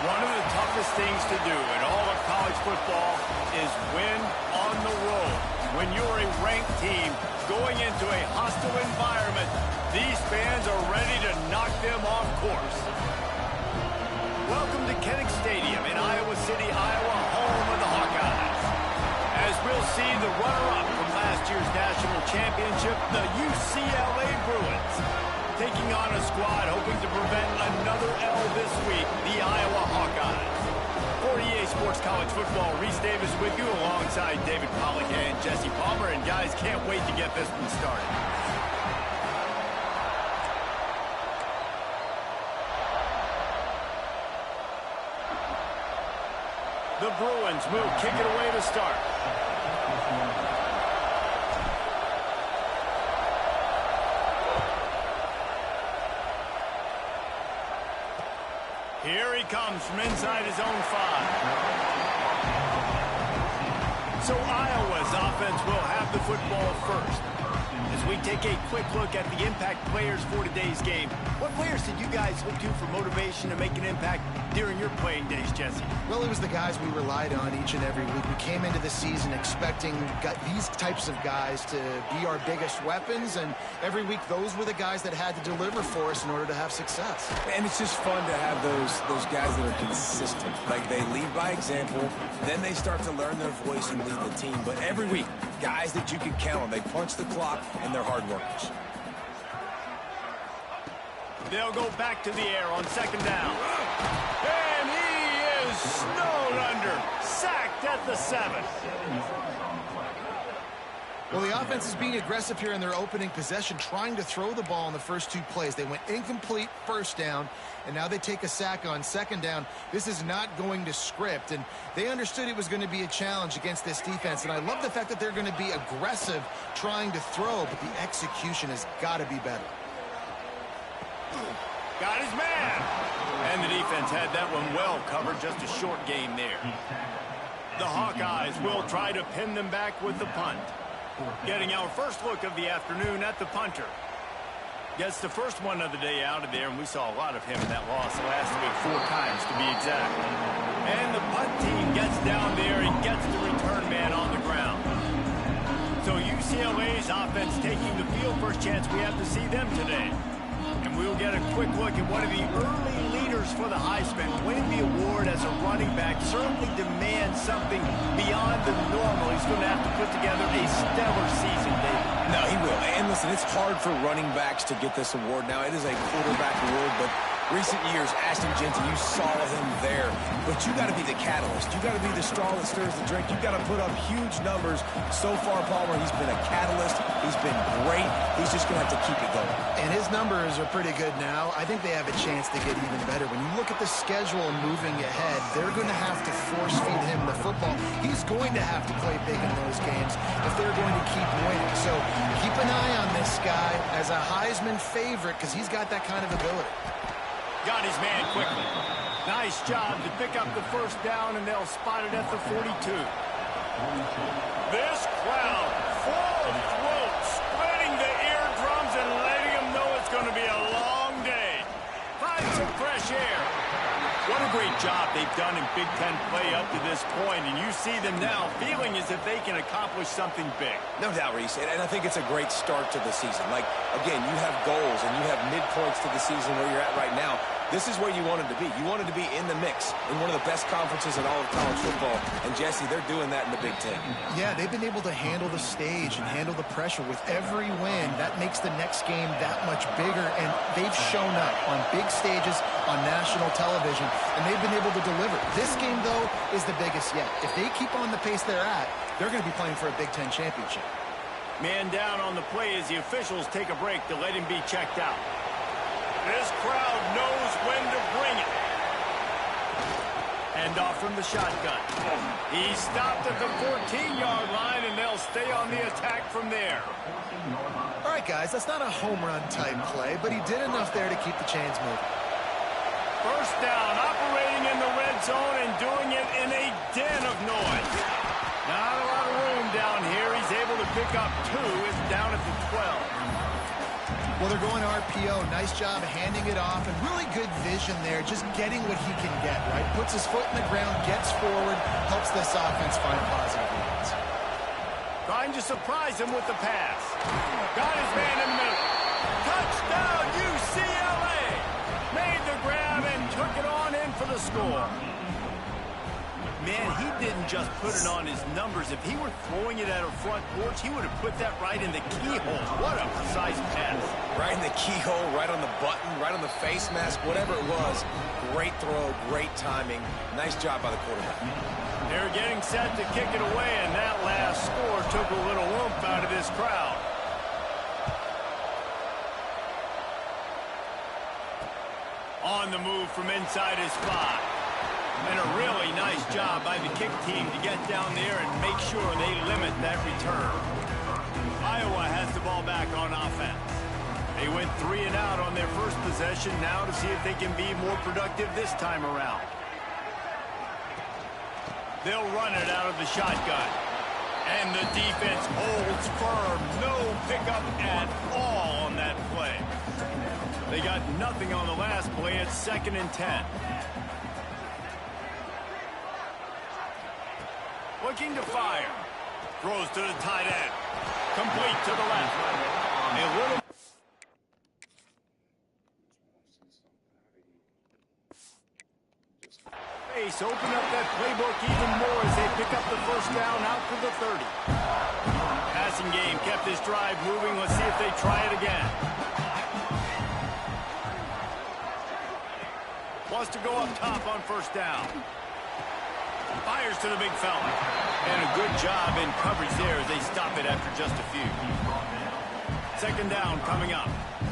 One of the toughest things to do in all of college football is win on the road. When you're a ranked team going into a hostile environment, these fans are ready to knock them off course. Welcome to Kinnick Stadium in Iowa City, Iowa, home of the Hawkeyes. As we'll see the runner-up from last year's national championship, the UCLA Bruins, taking on a squad hoping to prevent another L this week, the Iowa Hawkeyes. For EA Sports College Football, Reese Davis with you alongside David Pollack and Jesse Palmer. And guys, can't wait to get this one started. The Bruins will kick it away to start. Here he comes from inside his own 5. So Iowa's offense will have the football first. As we take a quick look at the impact players for today's game, what players did you guys look to for motivation to make an impact during your playing days, Jesse? Well, it was the guys we relied on each and every week. We came into the season expecting these types of guys to be our biggest weapons, and every week those were the guys that had to deliver for us in order to have success. And it's just fun to have those guys that are consistent. Like, they lead by example, then they start to learn their voice and lead the team. But every week, guys that you can count on. They punch the clock, and they're hard workers. They'll go back to the air on second down. And he is snowed under. Sacked at the 7. Well, the offense is being aggressive here in their opening possession, trying to throw the ball in the first 2 plays. They went incomplete first down, and now they take a sack on second down. This is not going to script, and they understood it was going to be a challenge against this defense. And I love the fact that they're going to be aggressive trying to throw, but the execution has got to be better. Got his man. And the defense had that one well covered. Just a short game there. The Hawkeyes will try to pin them back with the punt. Getting our first look of the afternoon at the punter. Gets the first one of the day out of there, and we saw a lot of him in that loss last week, 4 times to be exact. And the punt team gets down there and gets the return man on the ground. So UCLA's offense taking the field. First chance we have to see them today. And we'll get a quick look at one of the early leaders for the Heisman. Winning the award as a running back certainly demands something beyond the normal. He's going to have to put together a stellar season, David. No, he will. And listen, it's hard for running backs to get this award. Now, it is a quarterback award, but recent years, Ashton Jeanty, you saw him there. But you got to be the catalyst. You got to be the straw that stirs the drink. You got to put up huge numbers. So far, Palmer, he's been a catalyst. He's been great. He's just going to have to keep it going. And his numbers are pretty good now. I think they have a chance to get even better. When you look at the schedule moving ahead, they're going to have to force-feed him the football. He's going to have to play big in those games if they're going to keep winning. So keep an eye on this guy as a Heisman favorite because he's got that kind of ability. Got his man quickly. Nice job to pick up the first down, and they'll spot it at the 42. This crowd full of throats, spreading the eardrums and letting them know it's going to be a long day. Find some fresh air. What a great job they've done in Big Ten play up to this point, and you see them now feeling as if they can accomplish something big. No doubt, Reese, and I think it's a great start to the season. Like, again, you have goals and you have midpoints to the season where you're at right now. This is where you wanted to be. You wanted to be in the mix in one of the best conferences in all of college football. And, Jesse, they're doing that in the Big Ten. Yeah, they've been able to handle the stage and handle the pressure. With every win, that makes the next game that much bigger. And they've shown up on big stages on national television, and they've been able to deliver. This game, though, is the biggest yet. If they keep on the pace they're at, they're going to be playing for a Big Ten championship. Man down on the play as the officials take a break to let him be checked out. This crowd knows when to bring it. And off from the shotgun. He stopped at the 14-yard line, and they'll stay on the attack from there. All right, guys, that's not a home run type play, but he did enough there to keep the chains moving. First down, operating in the red zone and doing it in a den of noise. Not a lot of room down here. He's able to pick up 2. It's down at the 12. Well, they're going RPO. Nice job handing it off, and really good vision there, just getting what he can get, right? Puts his foot in the ground, gets forward, helps this offense find positive leads. Trying to surprise him with the pass. Got his man in the middle. Touchdown, UCLA! Made the grab and took it on in for the score. Man, he didn't just put it on his numbers. If he were throwing it at a front porch, he would have put that right in the keyhole. What a precise pass. Right in the keyhole, right on the button, right on the face mask, whatever it was. Great throw, great timing. Nice job by the quarterback. They're getting set to kick it away, and that last score took a little oomph out of this crowd. On the move from inside his 5. And a really nice job by the kick team to get down there and make sure they limit that return. Iowa has the ball back on offense. They went 3 and out on their first possession, now to see if they can be more productive this time around. They'll run it out of the shotgun. And the defense holds firm. No pickup at all on that play. They got nothing on the last play. It's 2nd and 10. Looking to fire. Throws to the tight end. Complete to the left. A little... Pace open up that playbook even more as they pick up the first down out to the 30. Passing game kept this drive moving. Let's see if they try it again. Wants to go up top on first down. Fires to the big fella. And a good job in coverage there as they stop it after just a few. 2nd down coming up.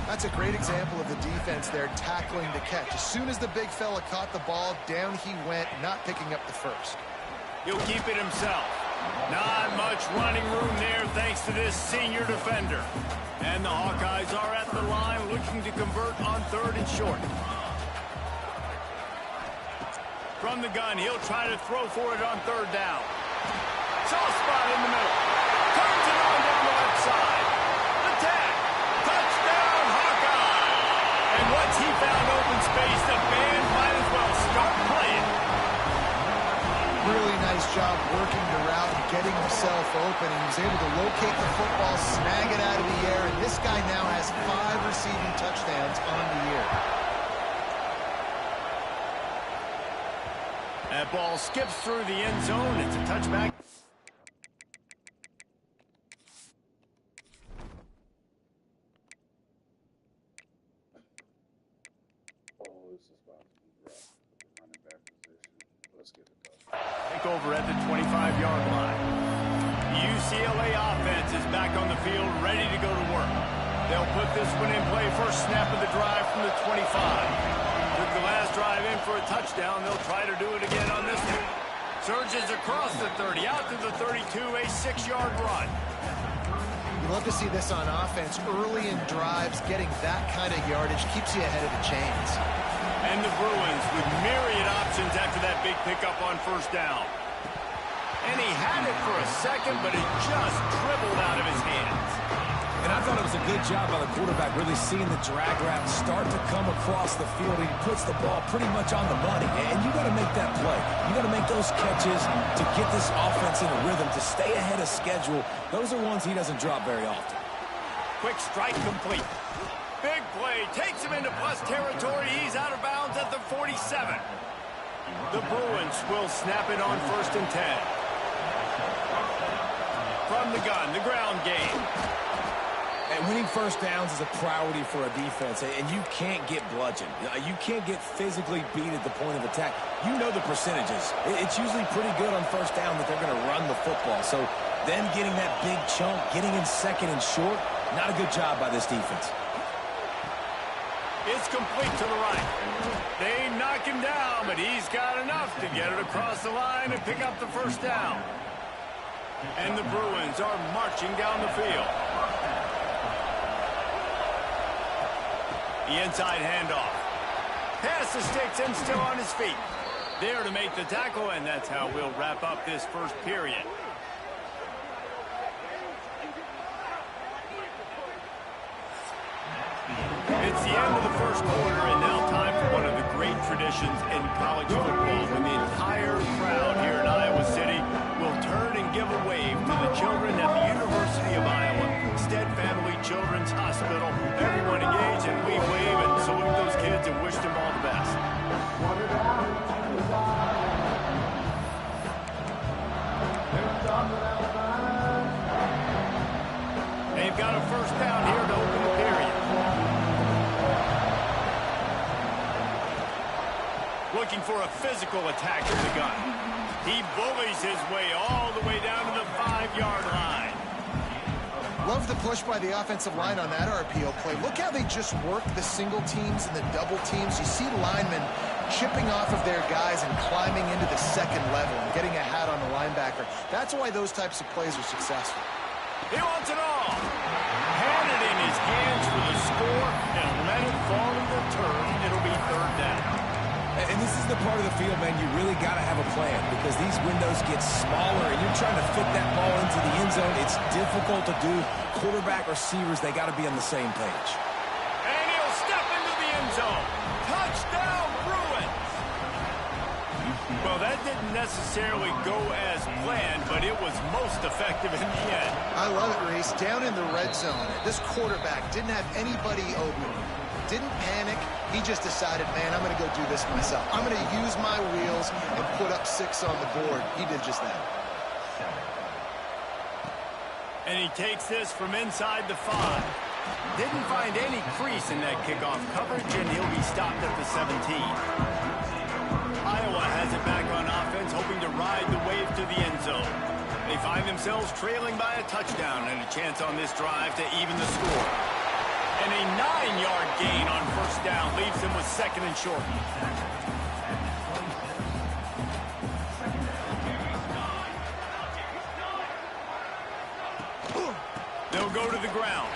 That's a great example of the defense there tackling the catch. As soon as the big fella caught the ball, down he went, not picking up the first. He'll keep it himself. Not much running room there thanks to this senior defender. And the Hawkeyes are at the line looking to convert on 3rd and short. From the gun, he'll try to throw for it on 3rd down. Soft spot in the middle. Turns it on down the left side. The tag. Touchdown, Hawkeye. And once he found open space, the band might as well start playing. Really nice job working the route and getting himself open. And he was able to locate the football, snag it out of the air, and this guy now has 5 receiving touchdowns on the year. That ball skips through the end zone. It's a touchback. Take over at the 25-yard line. The UCLA offense is back on the field, ready to go to work. They'll put this one in play. First snap of the drive from the 25. Took the last drive in for a touchdown. They'll try to do it again on this one. Surges across the 30, out to the 32, a 6-yard run. You love to see this on offense. Early in drives, getting that kind of yardage keeps you ahead of the chains. And the Bruins with myriad options after that big pickup on first down. And he had it for a second, but it just dribbled out of his hands. And I thought it was a good job by the quarterback, really seeing the drag route start to come across the field. He puts the ball pretty much on the money. And you got to make that play. You got to make those catches to get this offense in a rhythm, to stay ahead of schedule. Those are ones he doesn't drop very often. Quick strike complete. Big play. Takes him into plus territory. He's out of bounds at the 47. The Bruins will snap it on 1st and 10. From the gun, the ground game. And winning first downs is a priority for a defense, and you can't get bludgeoned. You can't get physically beat at the point of attack. You know the percentages. It's usually pretty good on first down that they're going to run the football. So then getting that big chunk, getting in 2nd and short, not a good job by this defense. It's complete to the right. They knock him down, but he's got enough to get it across the line and pick up the first down. And the Bruins are marching down the field. The inside handoff. Pass the sticks and still on his feet. There to make the tackle, and that's how we'll wrap up this first period. It's the end of the first quarter, and now time for one of the great traditions in college football, when the entire crowd here in Iowa City will turn and give a wave to the children at the University of Iowa, Stead Family Children's Hospital. Everyone engage, and we wave and salute those kids and wish them all the best. They've got a first down here to open the period. Looking for a physical attack in the gun. He bullies his way all the way down to the 5-yard line. Love the push by the offensive line on that RPO play. Look how they just work the single teams and the double teams. You see linemen chipping off of their guys and climbing into the second level and getting a hat on the linebacker. That's why those types of plays are successful. He wants it all. Had it in his hands for the score and let it fall in the turf. It'll be third down. And this is the part of the field, man, you really got to have a plan because these windows get smaller and you're trying to fit that ball into the end zone. It's difficult to do. Quarterback, receivers, they got to be on the same page. And he'll step into the end zone. Touchdown, Bruins! Well, that didn't necessarily go as planned, but it was most effective in the end. I love it, Reese. Down in the red zone, this quarterback didn't have anybody open. Didn't panic. He just decided, man, I'm going to go do this myself. I'm going to use my wheels and put up 6 on the board. He did just that. And he takes this from inside the 5. Didn't find any crease in that kickoff coverage, and he'll be stopped at the 17. Iowa has it back on offense, hoping to ride the wave to the end zone. They find themselves trailing by a touchdown and a chance on this drive to even the score. And a 9-yard gain on first down leaves them with second and short. They'll go to the ground.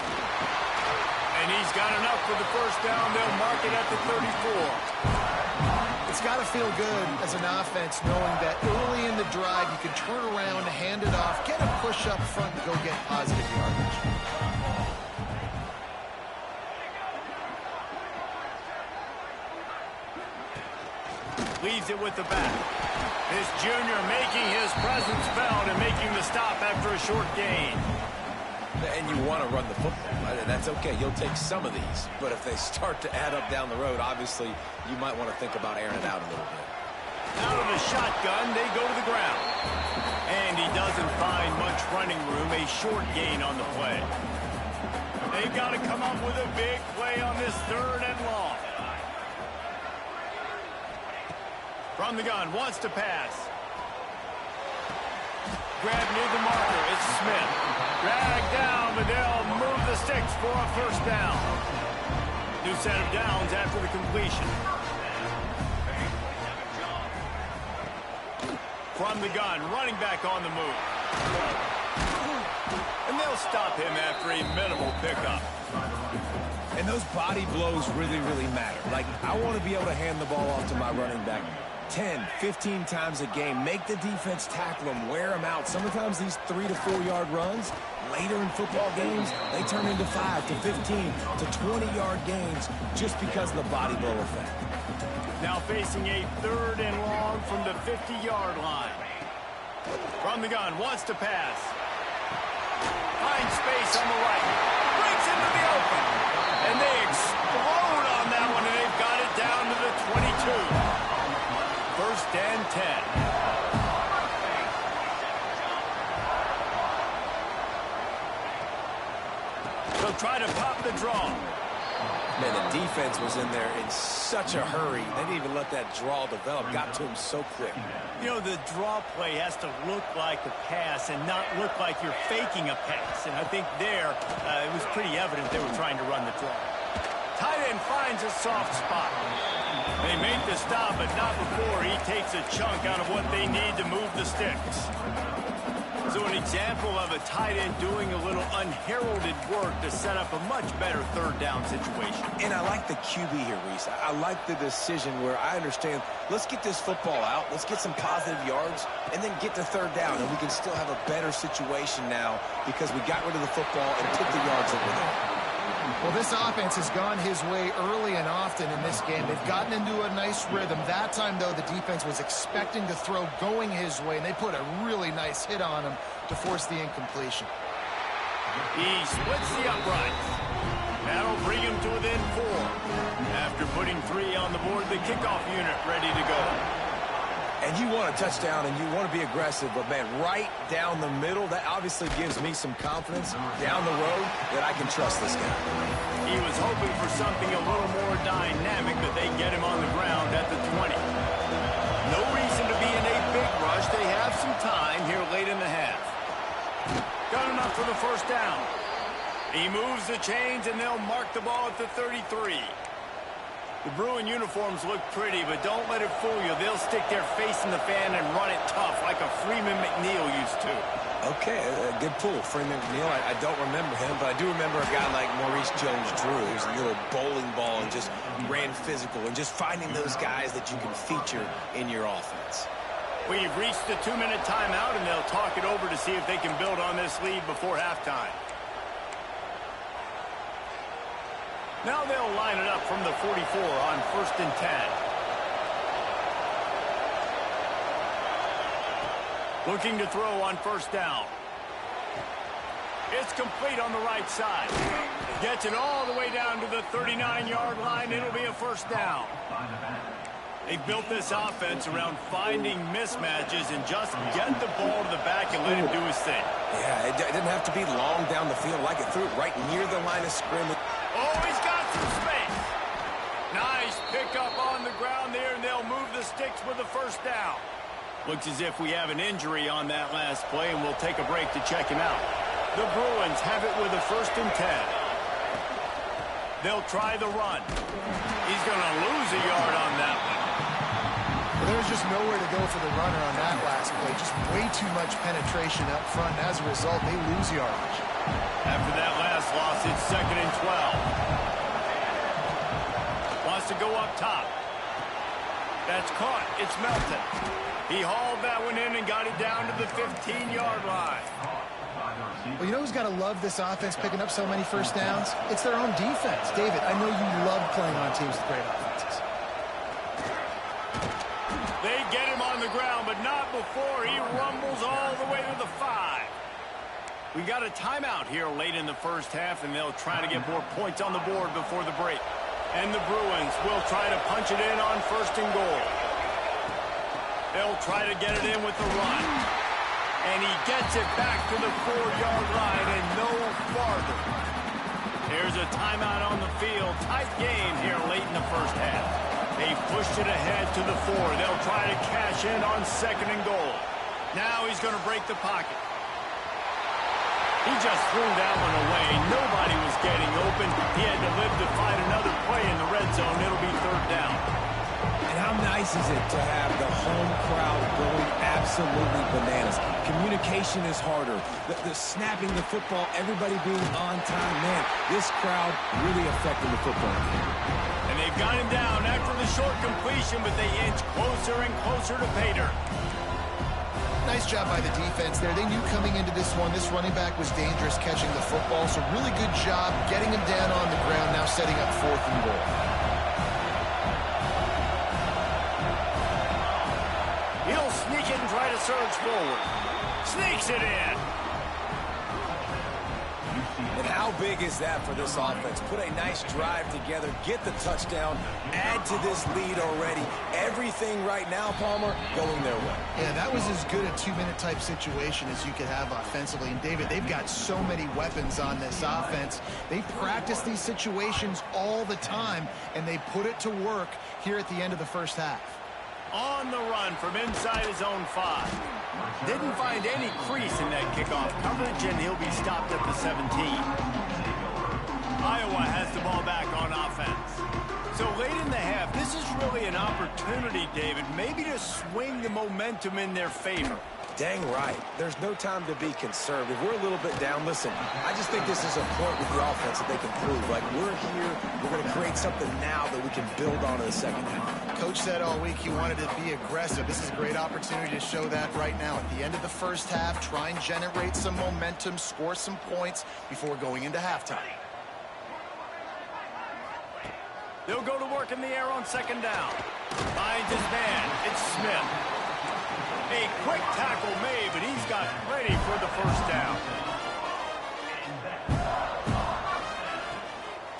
And he's got enough for the first down. They'll mark it at the 34. It's got to feel good as an offense knowing that early in the drive you can turn around, hand it off, get a push up front, and go get positive yardage. Leaves it with the back. This junior making his presence felt and making the stop after a short gain. And you want to run the football. That's okay. You'll take some of these. But if they start to add up down the road, obviously, you might want to think about airing it out a little bit. Out of the shotgun, they go to the ground. And he doesn't find much running room. A short gain on the play. They've got to come up with a big play on this third and long. From the gun, wants to pass. Grab near the marker, it's Smith. Dragged down, but they'll move the sticks for a first down. New set of downs after the completion. From the gun, running back on the move. And they'll stop him after a minimal pickup. And those body blows really, really matter. Like, I want to be able to hand the ball off to my running back 10, 15 times a game. Make the defense tackle them, wear them out. Sometimes these 3 to 4 yard runs, later in football games, they turn into 5 to 15 to 20-yard gains just because of the body blow effect. Now facing a third and long from the 50-yard line. From the gun, wants to pass. Finds space on the right. Breaks into the open. And they explode on that one, and they've got it down to the 22. First and 10. They'll try to pop the draw. Man, the defense was in there in such a hurry. They didn't even let that draw develop. Got to him so quick. You know, the draw play has to look like a pass and not look like you're faking a pass. And I think there, it was pretty evident they were trying to run the draw. Tight end finds a soft spot. They make the stop, but not before he takes a chunk out of what they need to move the sticks. So an example of a tight end doing a little unheralded work to set up a much better third down situation. And I like the QB here, Reese. I like the decision where I understand, let's get this football out, let's get some positive yards, and then get to third down, and we can still have a better situation now because we got rid of the football and took the yards over there. Well, this offense has gone his way early and often in this game. They've gotten into a nice rhythm. That time, though, the defense was expecting to throw going his way, and they put a really nice hit on him to force the incompletion. He splits the uprights. That'll bring him to within 4. After putting 3 on the board, the kickoff unit ready to go. And you want a touchdown and you want to be aggressive, but, man, right down the middle, that obviously gives me some confidence down the road that I can trust this guy. He was hoping for something a little more dynamic, but they get him on the ground at the 20. No reason to be in a big rush. They have some time here late in the half. Got enough for the first down. He moves the chains, and they'll mark the ball at the 33. The Bruin uniforms look pretty, but don't let it fool you. They'll stick their face in the fan and run it tough like a Freeman McNeil used to. Okay, good pull. Freeman McNeil, I don't remember him, but I do remember a guy like Maurice Jones-Drew, who's a little bowling ball and just ran physical, and just finding those guys that you can feature in your offense. We've reached the 2-minute timeout, and they'll talk it over to see if they can build on this lead before halftime. Now they'll line it up from the 44 on 1st and 10. Looking to throw on 1st down. It's complete on the right side. Gets it all the way down to the 39-yard line. It'll be a 1st down. They built this offense around finding mismatches and just get the ball to the back and let him do his thing. Yeah, it didn't have to be long down the field. Like it threw it right near the line of scrimmage. Oh, he's got some space. Nice pickup on the ground there, and they'll move the sticks with the 1st down. Looks as if we have an injury on that last play, and we'll take a break to check him out. The Bruins have it with a 1st and 10. They'll try the run. He's going to lose a yard on that one. Well, there's just nowhere to go for the runner on that last play. Just way too much penetration up front, and as a result, they lose yardage. After that last loss, it's 2nd and 12. Wants to go up top. That's caught. It's Melton. He hauled that one in and got it down to the 15-yard line. Well, you know who's got to love this offense picking up so many 1st downs? It's their own defense. David, I know you love playing on teams with great offenses. They get him on the ground, but not before he rumbles all the way to the 5. We got a timeout here late in the 1st half, and they'll try to get more points on the board before the break. And the Bruins will try to punch it in on 1st and goal. They'll try to get it in with the run. And he gets it back to the 4-yard line and no farther. There's a timeout on the field. Tight game here late in the 1st half. They pushed it ahead to the 4. They'll try to cash in on 2nd and goal. Now he's going to break the pocket. He just threw that one away. Nobody was getting open. He had to live to find another play in the red zone. It'll be 3rd down. And how nice is it to have the home crowd going absolutely bananas? Communication is harder. The snapping the football, everybody being on time. Man, this crowd really affecting the football game. And they've got him down after the short completion, but they inch closer and closer to pay dirt. Nice job by the defense there. They knew coming into this one, this running back was dangerous catching the football, so really good job getting him down on the ground, now setting up 4th and goal. He'll sneak it and try to surge forward. Sneaks it in. And how big is that for this offense? Put a nice drive together, get the touchdown, add to this lead already. Everything right now, Palmer, going their way. Yeah, that was as good a 2-minute type situation as you could have offensively. And, David, they've got so many weapons on this offense. They practice these situations all the time, and they put it to work here at the end of the 1st half. On the run from inside his own 5. Didn't find any crease in that kickoff coverage, and he'll be stopped at the 17. Iowa has the ball back on offense. So late in the half, this is really an opportunity, David, maybe to swing the momentum in their favor. Dang right. There's no time to be concerned. If we're a little bit down, listen, I just think this is a point with the offense that they can prove. Like, we're here, we're going to create something now that we can build on in the 2nd half. Coach said all week he wanted to be aggressive. This is a great opportunity to show that right now. At the end of the 1st half, try and generate some momentum, score some points before going into halftime. They'll go to work in the air on second down. Finds his man. It's Smith. A quick tackle made, but he's got ready for the first down.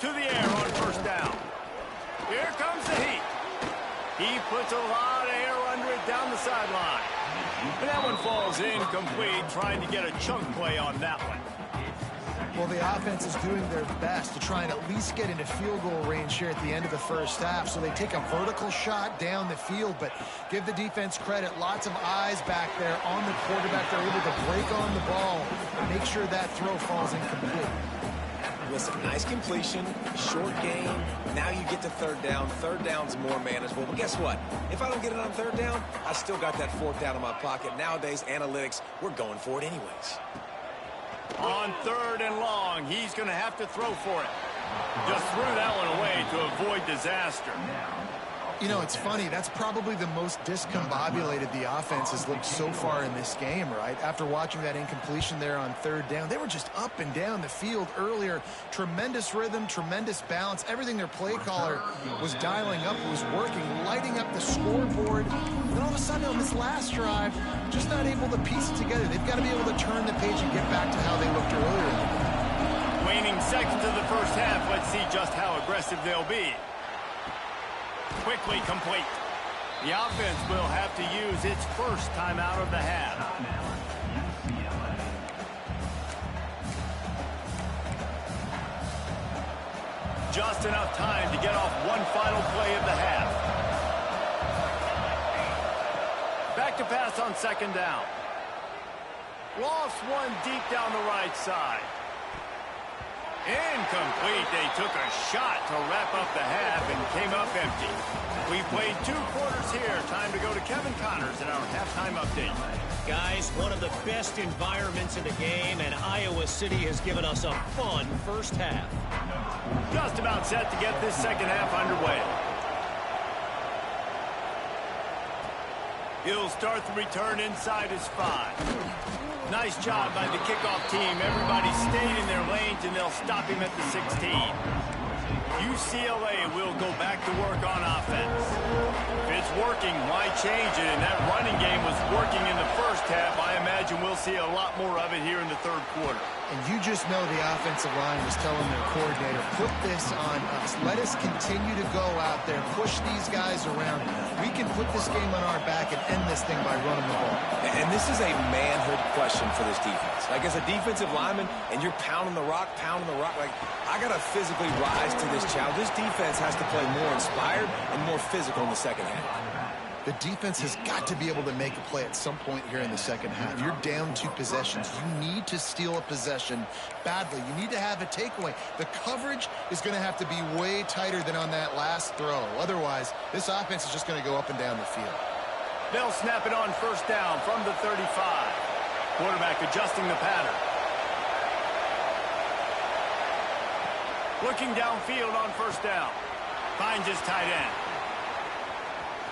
To the air on first down. Here comes the heat. He puts a lot of air under it down the sideline. And that one falls incomplete, trying to get a chunk play on that one. Well, the offense is doing their best to try and at least get into field goal range here at the end of the first half. So they take a vertical shot down the field, but give the defense credit. Lots of eyes back there on the quarterback. They're able to break on the ball and make sure that throw falls incomplete. Listen, nice completion, short game. Now you get to third down. Third down's more manageable. But guess what? If I don't get it on third down, I still got that fourth down in my pocket. Nowadays, analytics, we're going for it anyways. On third and long, he's going to have to throw for it. Just threw that one away to avoid disaster. You know, it's funny. That's probably the most discombobulated the offense has looked so far in this game, right? After watching that incompletion there on third down, they were just up and down the field earlier. Tremendous rhythm, tremendous balance. Everything their play caller was dialing up was working, lighting up the scoreboard. And then all of a sudden on this last drive, just not able to piece it together. They've got to be able to turn the page and get back to how they looked earlier. Waning seconds of the first half. Let's see just how aggressive they'll be. Quickly complete. The offense will have to use its first timeout of the half. Just enough time to get off one final play of the half. Back to pass on second down. Lost one deep down the right side. Incomplete. They took a shot to wrap up the half and came up empty. We played 2 quarters here. Time to go to Kevin Connors in our halftime update. Guys, one of the best environments in the game, and Iowa City has given us a fun first half. Just about set to get this second half underway. He'll start the return inside his 5. Nice job by the kickoff team. Everybody stayed in their lanes, and they'll stop him at the 16. UCLA will go back to work on offense. If it's working, why change it? And that running game was working in the first half. I imagine we'll see a lot more of it here in the third quarter. And you just know the offensive line was telling their coordinator, put this on us. Let us continue to go out there, push these guys around. We can put this game on our back and end this thing by running the ball. And this is a manhood question for this defense. Like, as a defensive lineman, and you're pounding the rock, like, I got to physically rise to this challenge. This defense has to play more inspired and more physical in the second half. The defense has got to be able to make a play at some point here in the second half. You're down 2 possessions. You need to steal a possession badly. You need to have a takeaway. The coverage is going to have to be way tighter than on that last throw. Otherwise, this offense is just going to go up and down the field. They'll snap it on first down from the 35. Quarterback adjusting the pattern. Looking downfield on first down. Finds his tight end.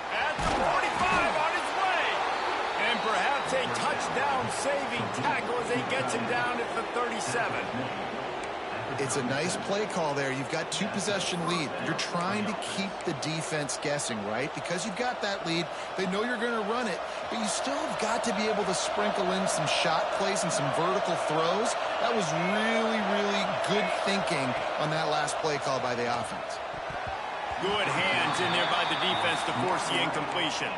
At the 45 on his way. And perhaps a touchdown-saving tackle as he gets him down at the 37. It's a nice play call there. You've got 2-possession lead. You're trying to keep the defense guessing, right? Because you've got that lead. They know you're going to run it, but you still have got to be able to sprinkle in some shot plays and some vertical throws. That was really, really good thinking on that last play call by the offense. Good hands in there by the defense to force the incompletion.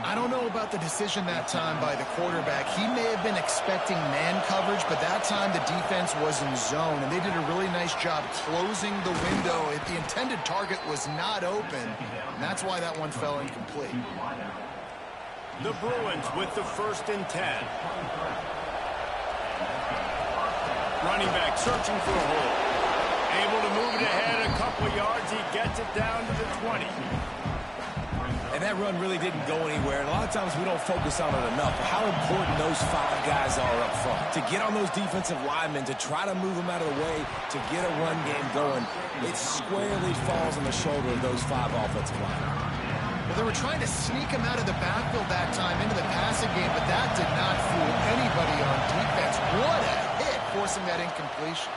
I don't know about the decision that time by the quarterback. He may have been expecting man coverage, but that time the defense was in zone, and they did a really nice job closing the window. The intended target was not open, and that's why that one fell incomplete. The Bruins with the 1st and 10. Running back searching for a hole. Able to move it ahead a couple of yards. He gets it down to the 20. And that run really didn't go anywhere. And a lot of times we don't focus on it enough. How important those 5 guys are up front. To get on those defensive linemen, to try to move them out of the way, to get a run game going, it squarely falls on the shoulder of those 5 offensive linemen. Well, they were trying to sneak him out of the backfield that time into the passing game, but that did not fool anybody on defense. What a hit, forcing that incompletion.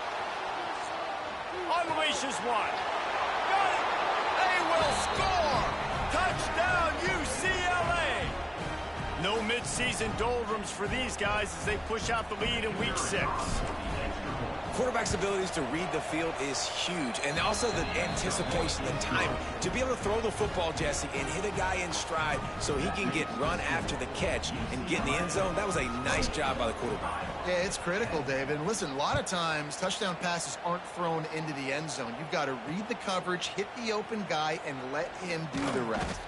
Unleashes one. Got it. season doldrums for these guys as they push out the lead in week 6. Quarterback's abilities to read the field is huge, and also the anticipation, the time to be able to throw the football, Jesse, and hit a guy in stride so he can get run after the catch and get in the end zone. That was a nice job by the quarterback. Yeah, it's critical, David. And listen, a lot of times touchdown passes aren't thrown into the end zone. You've got to read the coverage, hit the open guy, and let him do the rest.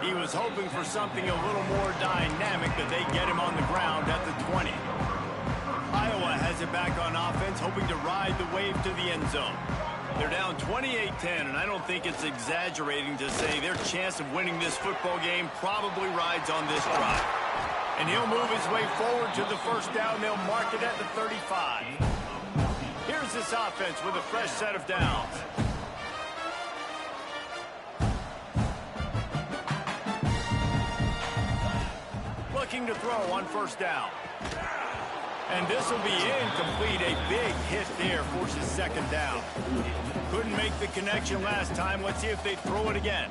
He was hoping for something a little more dynamic, but they get him on the ground at the 20. Iowa has it back on offense, hoping to ride the wave to the end zone. They're down 28-10, and I don't think it's exaggerating to say their chance of winning this football game probably rides on this drive. And he'll move his way forward to the first down. They'll mark it at the 35. Here's this offense with a fresh set of downs. Looking to throw on first down. And this will be incomplete. A big hit there forces second down. Couldn't make the connection last time. Let's see if they throw it again.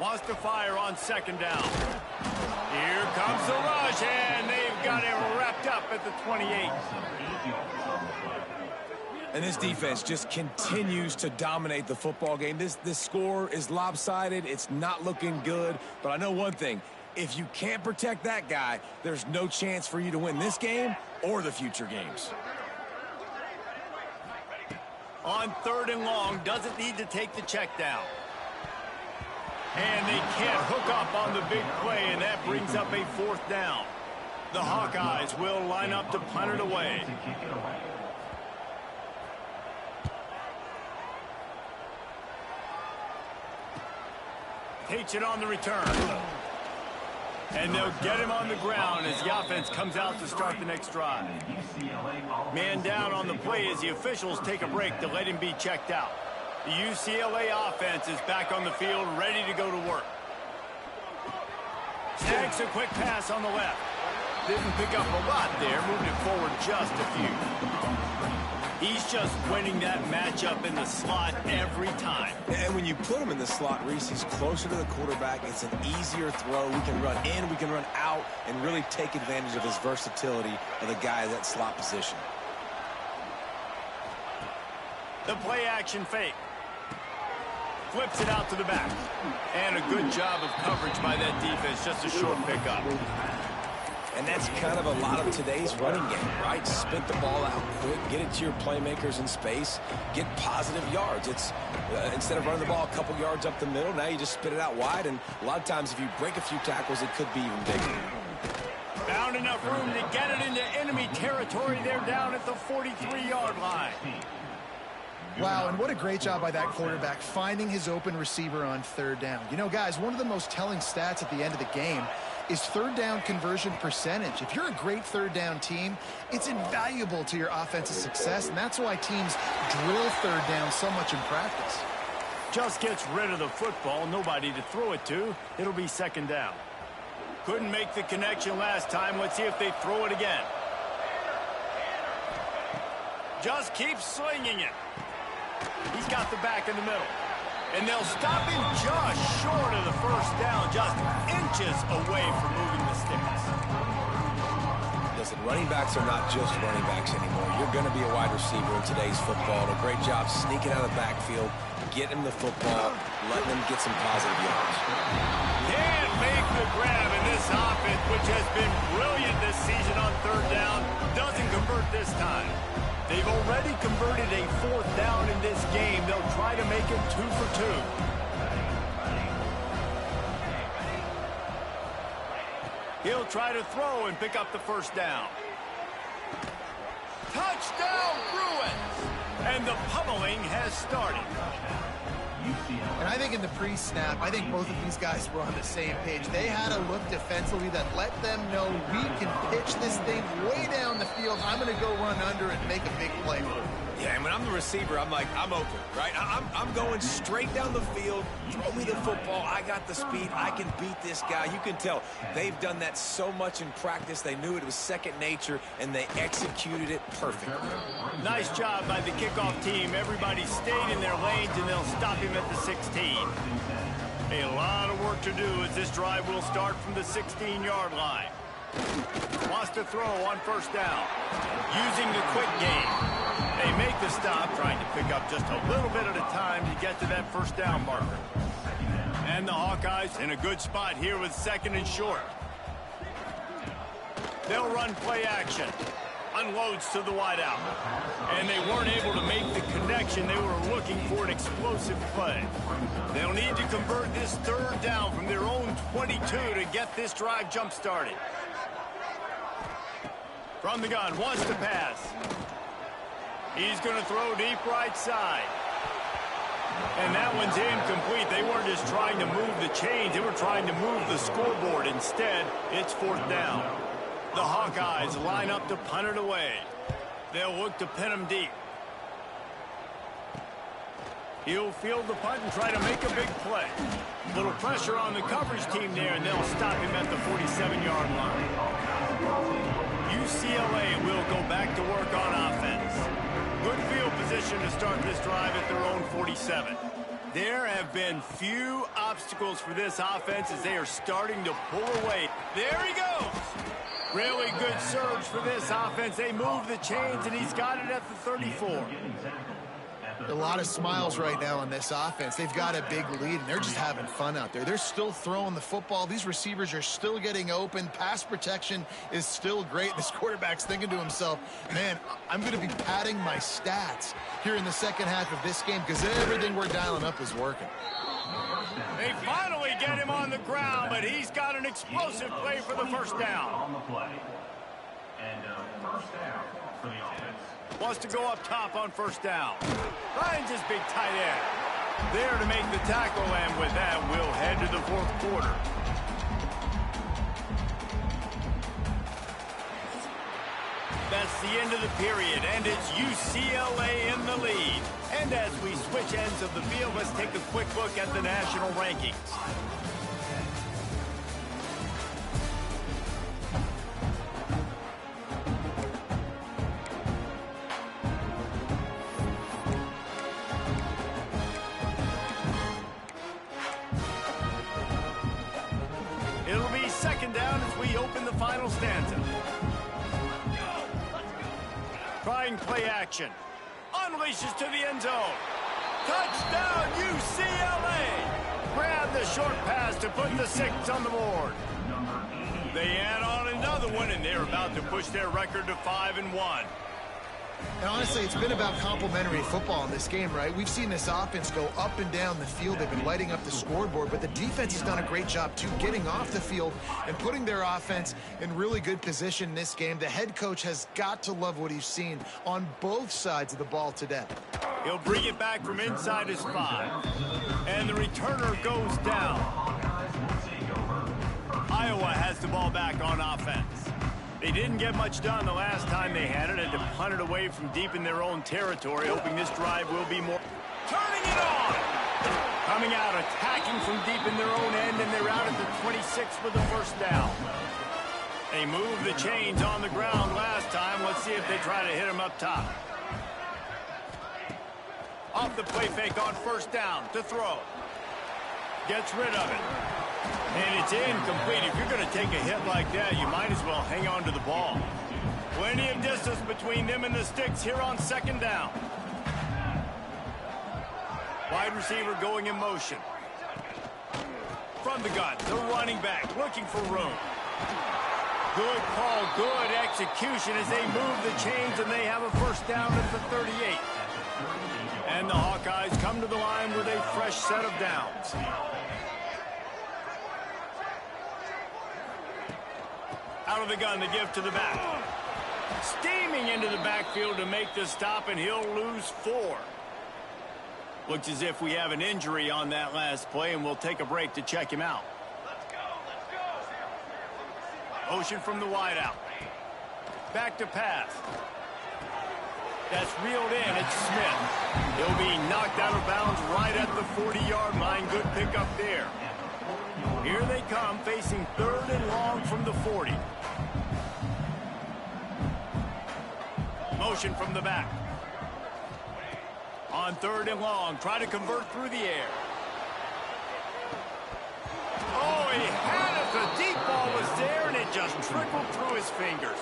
Wants to fire on second down. Here comes the rush, and they've got it wrapped up at the 28. And this defense just continues to dominate the football game. This score is lopsided. It's not looking good. But I know one thing. If you can't protect that guy, there's no chance for you to win this game or the future games. On 3rd and long, doesn't need to take the check down. And they can't hook up on the big play, and that brings up a 4th down. The Hawkeyes will line up to punt it away. Takes it on the return. And they'll get him on the ground as the offense comes out to start the next drive. Man down on the play as the officials take a break to let him be checked out. The UCLA offense is back on the field, ready to go to work. Snags a quick pass on the left. Didn't pick up a lot there, moved it forward just a few. He's just winning that matchup in the slot every time. And when you put him in the slot, Reese, he's closer to the quarterback. It's an easier throw. We can run in, we can run out, and really take advantage of his versatility of the guy in that slot position. The play action fake. Flips it out to the back. And a good job of coverage by that defense. Just a short pickup. And that's kind of a lot of today's running game, right? Spit the ball out quick, get it to your playmakers in space, get positive yards. It's instead of running the ball a couple yards up the middle, now you just spit it out wide. And a lot of times if you break a few tackles, it could be even bigger. Found enough room to get it into enemy territory. They're down at the 43-yard line. Wow, and what a great job by that quarterback finding his open receiver on 3rd down. You know, guys, one of the most telling stats at the end of the game is 3rd down conversion percentage. If you're a great 3rd down team, it's invaluable to your offensive success, and that's why teams drill 3rd down so much in practice. Just gets rid of the football, nobody to throw it to. It'll be 2nd down. Couldn't make the connection last time. Let's see if they throw it again. Just keeps slinging it. He's got the back in the middle. And they'll stop him just short of the 1st down, just inches away from moving the sticks. Listen, running backs are not just running backs anymore. You're going to be a wide receiver in today's football. A great job sneaking out of the backfield, getting him the football, letting them get some positive yards. Can't make the grab, and this offense, which has been brilliant this season on 3rd down, doesn't convert this time. They've already converted a 4th down in this game. They'll try to make it 2 for 2. He'll try to throw and pick up the 1st down. Touchdown, Bruins! And the pummeling has started. And I think in the pre-snap, I think both of these guys were on the same page. They had a look defensively that let them know we can pitch this thing way down the field. I'm going to go run under and make a big play for it. Yeah, and when I'm the receiver, I'm like, I'm open, right? I'm going straight down the field. Throw me the football. I got the speed. I can beat this guy. You can tell they've done that so much in practice. They knew it was second nature, and they executed it perfectly. Nice job by the kickoff team. Everybody stayed in their lanes, and they'll stop him at the 16. A lot of work to do as this drive will start from the 16-yard line. Wants to throw on first down. Using the quick game. They make the stop, trying to pick up just a little bit at a time to get to that first down marker. And the Hawkeyes in a good spot here with second and short. They'll run play action. Unloads to the wideout. And they weren't able to make the connection. They were looking for an explosive play. They'll need to convert this third down from their own 22 to get this drive jump-started. From the gun, wants to pass. He's going to throw deep right side. And that one's incomplete. They weren't just trying to move the chains. They were trying to move the scoreboard. Instead, it's fourth down. The Hawkeyes line up to punt it away. They'll look to pin him deep. He'll field the punt and try to make a big play. Little pressure on the coverage team there, and they'll stop him at the 47-yard line. UCLA will go back to work on offense. Good field position to start this drive at their own 47. There have been few obstacles for this offense as they are starting to pull away. There he goes. Really good surge for this offense. They move the chains, and he's got it at the 34. A lot of smiles right now on this offense. They've got a big lead, and they're just having fun out there. They're still throwing the football. These receivers are still getting open. Pass protection is still great. This quarterback's thinking to himself, man, I'm going to be padding my stats here in the second half of this game because everything we're dialing up is working. They finally get him on the ground, but he's got an explosive play for the first down. On the play. And first down for the offense. Wants to go up top on first down. Finds his big tight end. There to make the tackle, and with that, we'll head to the fourth quarter. That's the end of the period, and it's UCLA in the lead. And as we switch ends of the field, let's take a quick look at the national rankings. It'll be second down as we open the final stanza. Trying play action. Unleashes to the end zone. Touchdown, UCLA! Grab the short pass to put the 6 on the board. They add on another one, and they're about to push their record to 5-1. And honestly, it's been about complementary football in this game, right? We've seen this offense go up and down the field. They've been lighting up the scoreboard, but the defense has done a great job, too, getting off the field and putting their offense in really good position in this game. The head coach has got to love what he's seen on both sides of the ball today. He'll bring it back from inside his 5. And the returner goes down. Iowa has the ball back on offense. They didn't get much done the last time they had it, and to punt it away from deep in their own territory, hoping this drive will be more. Turning it on! Coming out, attacking from deep in their own end, and they're out at the 26 with the first down. They moved the chains on the ground last time. Let's see if they try to hit him up top. Off the play fake on first down to throw. Gets rid of it. And it's incomplete. If you're going to take a hit like that, you might as well hang on to the ball. Plenty of distance between them and the sticks here on second down. Wide receiver going in motion. From the gun, the running back looking for room. Good call, good execution as they move the chains, and they have a first down at the 38. And the Hawkeyes come to the line with a fresh set of downs. Out of the gun, the give to the back. Steaming into the backfield to make the stop, and he'll lose 4. Looks as if we have an injury on that last play, and we'll take a break to check him out. Motion from the wideout. Back to pass. That's reeled in. It's Smith. He'll be knocked out of bounds right at the 40-yard line. Good pickup there. Here they come, facing 3rd and long from the 40. Motion from the back. On 3rd and long, try to convert through the air. Oh, he had it. The deep ball was there, and it just trickled through his fingers.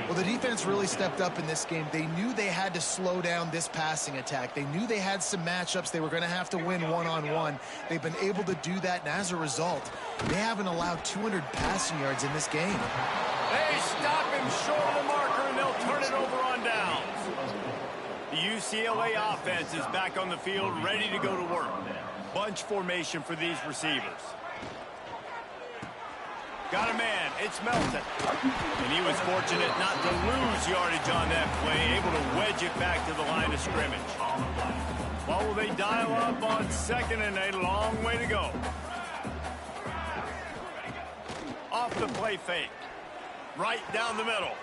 Well, the defense really stepped up in this game. They knew they had to slow down this passing attack. They knew they had some matchups they were going to have to win one-on-one. They've been able to do that, and as a result, they haven't allowed 200 passing yards in this game. They stop him short of the marker, and they'll turn it over on downs. The UCLA offense is back on the field, ready to go to work. Bunch formation for these receivers. Got a man. It's Melton. And he was fortunate not to lose yardage on that play, able to wedge it back to the line of scrimmage. Well, will they dial up on 2nd and a long way to go? Off the play fake. Right down the middle.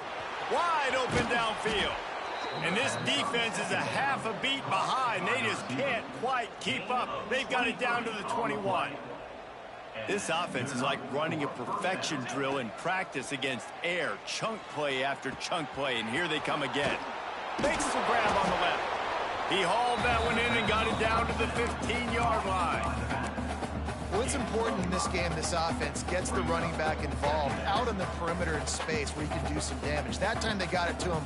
Wide open downfield. And this defense is a half a beat behind. They just can't quite keep up. They've got it down to the 21. This offense is like running a perfection drill in practice against air. Chunk play after chunk play, and here they come again. Makes the grab on the left. He hauled that one in and got it down to the 15-yard line. Well, it's important in this game this offense gets the running back involved out on the perimeter in space where he can do some damage. That time they got it to him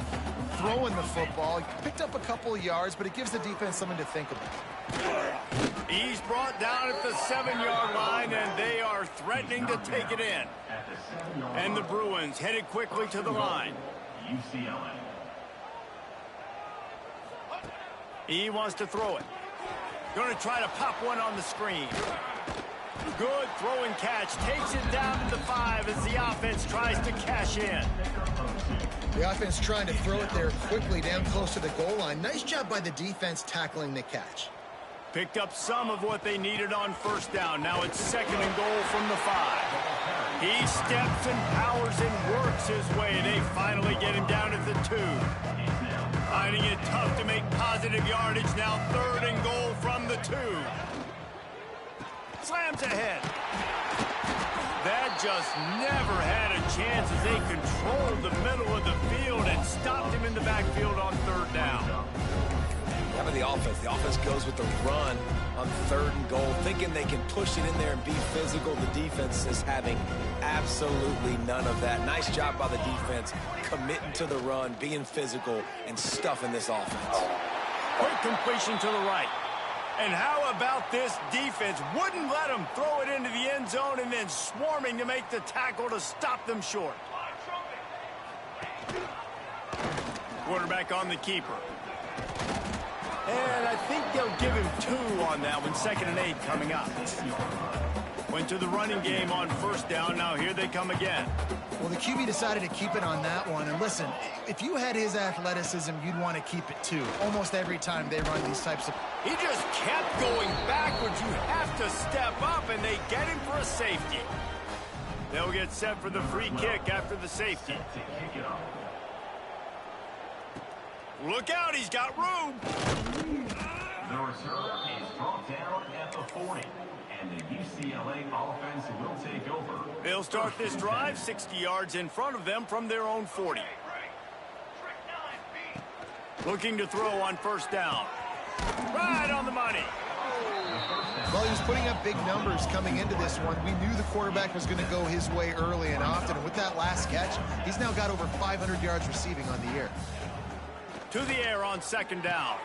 throwing the football. He picked up a couple of yards, but it gives the defense something to think about. He's brought down at the 7-yard line, and they are threatening to take it in. And the Bruins headed quickly to the line. UCLA. He wants to throw it. Going to try to pop one on the screen. Good throw and catch. Takes it down to the 5 as the offense tries to cash in. The offense trying to throw it there quickly down close to the goal line. Nice job by the defense tackling the catch. Picked up some of what they needed on 1st down. Now it's 2nd and goal from the 5. He steps and powers and works his way. They finally get him down at the 2. Finding it tough to make positive yardage. Now 3rd and goal from the 2. Slams ahead. That just never had a chance as they controlled the middle of the field and stopped him in the backfield on 3rd down. How about the offense? The offense goes with the run on 3rd and goal, thinking they can push it in there and be physical. The defense is having absolutely none of that. Nice job by the defense, committing to the run, being physical, and stuffing this offense. Quick completion to the right. And how about this defense? Wouldn't let them throw it into the end zone and then swarming to make the tackle to stop them short. Quarterback on the keeper. And I think they'll give him 2 on that one. 2nd and 8 coming up. Went to the running game on 1st down. Now here they come again. Well, the QB decided to keep it on that one. And listen, if you had his athleticism, you'd want to keep it too. Almost every time they run these types of... He just kept going backwards. You have to step up, and they get him for a safety. They'll get set for the free kick after the safety. Look out, he's got room. The return is brought down at the 40. And the UCLA offense will take over. They'll start this drive 60 yards in front of them from their own 40. Looking to throw on 1st down. Right on the money. Well, he was putting up big numbers coming into this one. We knew the quarterback was going to go his way early and often. And with that last catch, he's now got over 500 yards receiving on the year. To the air on 2nd down.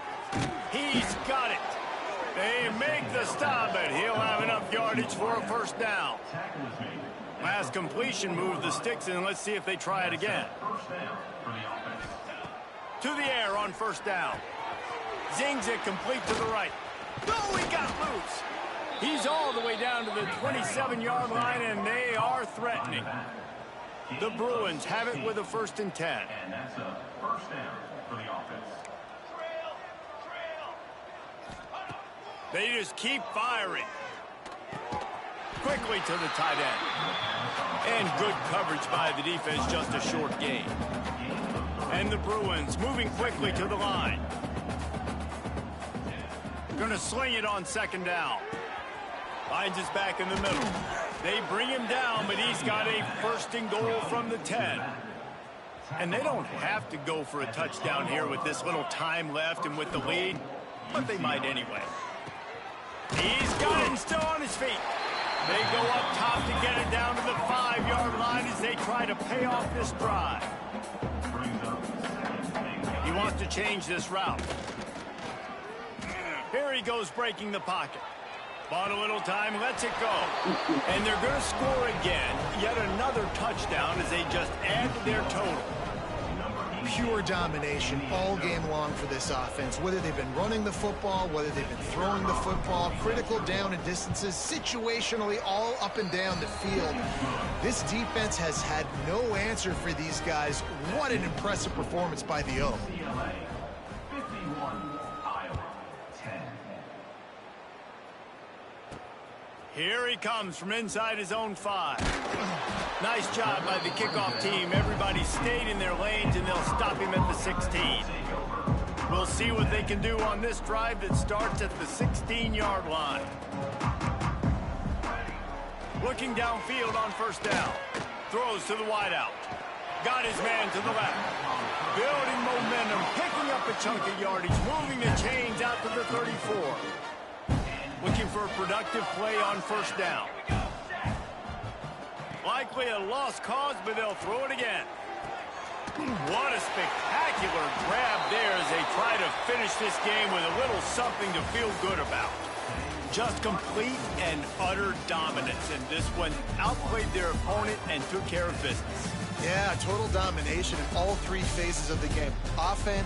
He's got it. They make the stop, but he'll have enough yardage for a 1st down. Last completion moved the sticks in. Let's see if they try it again. To the air on 1st down. Zings it complete to the right. No, he got loose. He's all the way down to the 27-yard line, and they are threatening. The Bruins have it with a 1st and 10. And that's a 1st down for the offense. They just keep firing. Quickly to the tight end. And good coverage by the defense, just a short gain. And the Bruins moving quickly to the line. Going to sling it on second down. Finds his back in the middle. They bring him down, but he's got a first and goal from the 10. And they don't have to go for a touchdown here with this little time left and with the lead, but they might anyway. He's got it and still on his feet. They go up top to get it down to the 5-yard line as they try to pay off this drive. He wants to change this route. Here he goes breaking the pocket. Bought a little time, lets it go. And they're going to score again. Yet another touchdown as they just add to their total. Pure domination all game long for this offense. Whether they've been running the football, whether they've been throwing the football, critical down and distances, situationally all up and down the field. This defense has had no answer for these guys. What an impressive performance by the O. Here he comes from inside his own 5. Nice job by the kickoff team. Everybody stayed in their lanes, and they'll stop him at the 16. We'll see what they can do on this drive that starts at the 16-yard line. Looking downfield on first down. Throws to the wideout. Got his man to the left. Building momentum, picking up a chunk of yardage, moving the chains out to the 34. Looking for a productive play on first down. Likely a lost cause, but they'll throw it again. What a spectacular grab there as they try to finish this game with a little something to feel good about. Just complete and utter dominance, and this one outplayed their opponent and took care of business. Yeah, total domination in all 3 phases of the game. Offense,